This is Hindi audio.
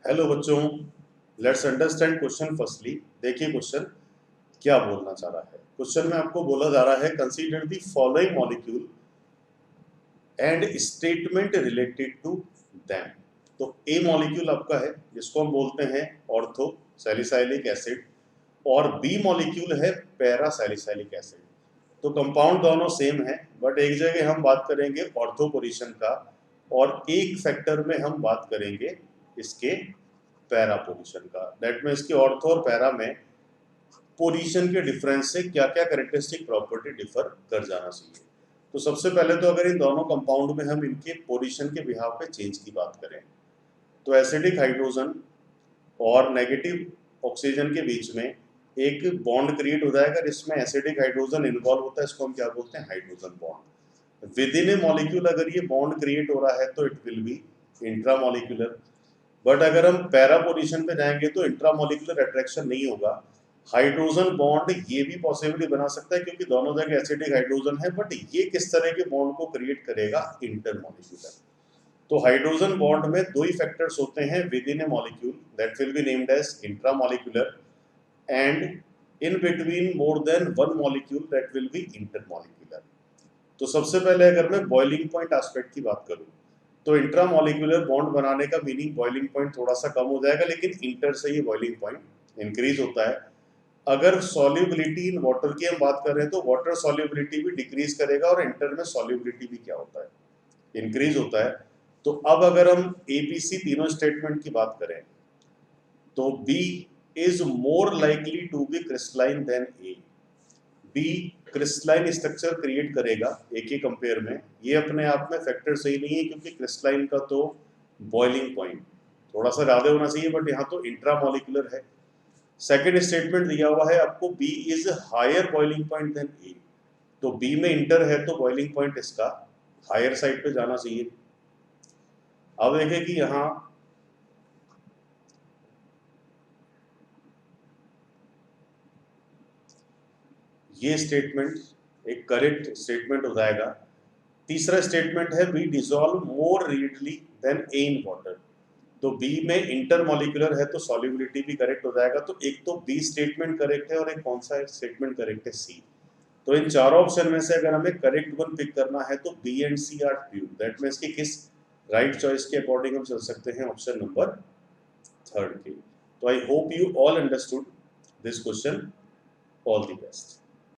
हेलो बच्चों, लेट्स अंडरस्टैंड क्वेश्चन फर्स्टली। देखिए क्वेश्चन क्या बोलना चाह रहा है। क्वेश्चन में आपको बोला जा रहा है consider the following molecule and statement related to them. तो ए मॉलिक्यूल आपका है जिसको हम बोलते हैं ऑर्थो सैलिसाइलिक एसिड, और बी मॉलिक्यूल है पैरा सैलिसाइलिक एसिड। तो कंपाउंड दोनों सेम है, बट एक जगह हम बात करेंगे ऑर्थो पोजीशन का और एक फैक्टर में हम बात करेंगे इसके पैरा पोजीशन का। दैट मीन इसकी ऑर्थो और पैरा में पोजीशन के डिफरेंस से क्या क्या कैरेक्टरिस्टिक प्रॉपर्टी डिफर कर जाना चाहिए। तो सबसे पहले तो अगर इन दोनों कंपाउंड में हम इनके पोजीशन के बिहाव पे चेंज की बात करें तो एसिडिक हाइड्रोजन और नेगेटिव ऑक्सीजन के बीच में एक बॉन्ड क्रिएट हो जाएगा जिसमें एसिडिक हाइड्रोजन इन्वॉल्व होता है। इसको हम क्या बोलते हैं? Hydrogen bond. With in a molecule अगर ये बॉन्ड क्रिएट हो रहा है तो it will be intramolecular. But अगर हम पैरा पोजीशन पे जाएंगे तो इंट्रामोलिकुलर अट्रैक्शन नहीं होगा। हाइड्रोजन बॉन्ड ये भी पॉसिबली बना सकता है क्योंकि दोनों जगह एसिडिक हाइड्रोजन है, बट ये किस तरह के बॉन्ड को क्रिएट करेगा? इंटरमोलिकुलर। तो हाइड्रोजन बॉन्ड में दो ही फैक्टर्स होते हैं within a molecule, that will be named as intramolecular, and in between more than one molecule that will be intermolecular. तो सबसे पहले अगर मैं बॉइलिंग पॉइंट एस्पेक्ट की बात करूं तो इंट्रामोलिकुलर बॉन्ड बनाने का मीनिंग बॉइलिंग पॉइंट थोड़ा सा कम हो जाएगा, लेकिन इंटर से ये बॉइलिंग पॉइंट इंक्रीज होता है। अगर सॉल्युबिलिटी इन वाटर की हम बात कर रहे हैं तो वाटर सॉल्युबिलिटी भी डिक्रीज करेगा और इंटर में सॉल्युबिलिटी भी क्या होता है? इंक्रीज होता है। तो अब अगर हम एबीसी तीनों स्टेटमेंट की बात करें तो B is more likely to be crystalline than A. B crystalline structure create करेगा ए के कंपेयर में। ये अपने आप में फैक्टर सही नहीं है क्योंकि क्रिस्टलाइन का तो बॉइलिंग पॉइंट थोड़ा सा ज्यादा होना चाहिए, बट यहाँ तो इंट्रामोलिकुलर है। सेकेंड स्टेटमेंट दिया हुआ है आपको B is higher boiling point than A. तो बी में इंटर है तो बॉइलिंग पॉइंट इसका हायर साइड पे जाना चाहिए। अब देखें कि यहाँ ये स्टेटमेंट एक करेक्ट स्टेटमेंट हो जाएगा। तीसरा स्टेटमेंट है B dissolve more readily than A in water. तो बी में इंटरमोलिकुलर है तो सॉल्युबिलिटी भी करेक्ट हो जाएगा। तो एक तो बी स्टेटमेंट करेक्ट है और एक कौन सा स्टेटमेंट करेक्ट है? सी। तो इन चारों ऑप्शन में से अगर हमें करेक्ट वन पिक करना है तो B and C are true. That means कि किस राइट चॉइस के अकॉर्डिंग हम चल सकते हैं? ऑप्शन नंबर थर्ड के। तो I hope you all understood this question. All the best.